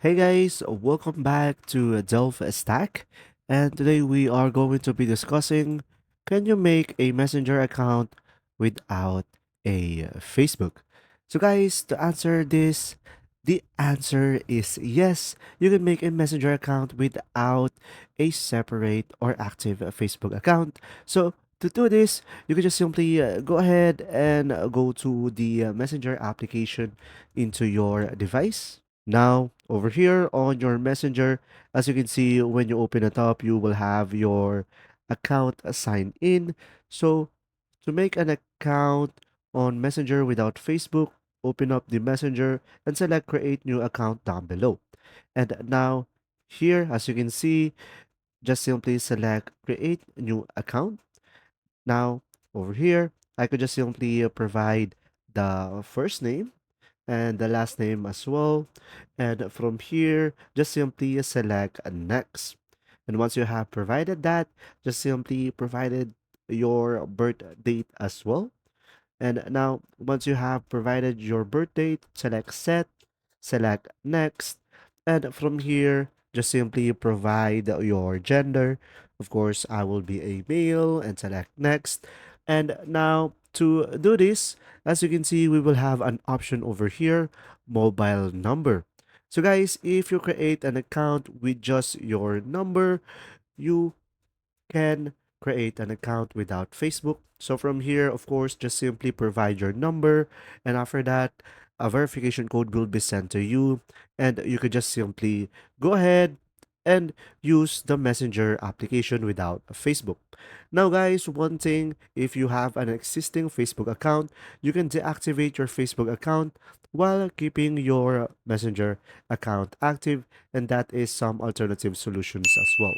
Hey guys, welcome back to Delve Stack. And today we are going to be discussing, can you make a messenger account without a Facebook? So guys, to answer this, the answer is yes. You can make a messenger account without a separate or active Facebook account. So to do this, you can just simply go ahead and go to the messenger application into your device. Now, over here on your messenger, as you can see, when you open it up, you will have your account signed in. So, to make an account on Messenger without Facebook, open up the Messenger and select Create New Account down below. And now, here, as you can see, just simply select Create New Account. Now, over here, I could just simply provide the first name and the last name as well. And from here, just simply select next. And once you have provided that, just simply provided your birth date as well. And now, once you have provided your birth date, select set, select next. And from here, just simply provide your gender. Of course, I will be a male and select next. And now to do this, as you can see, we will have an option over here, mobile number. So guys, if you create an account with just your number, you can create an account without Facebook. So from here, of course, just simply provide your number, and after that, a verification code will be sent to you, and you could just simply go ahead and use the Messenger application without a Facebook. Now, guys, one thing, if you have an existing Facebook account, you can deactivate your Facebook account while keeping your Messenger account active, and that is some alternative solutions as well.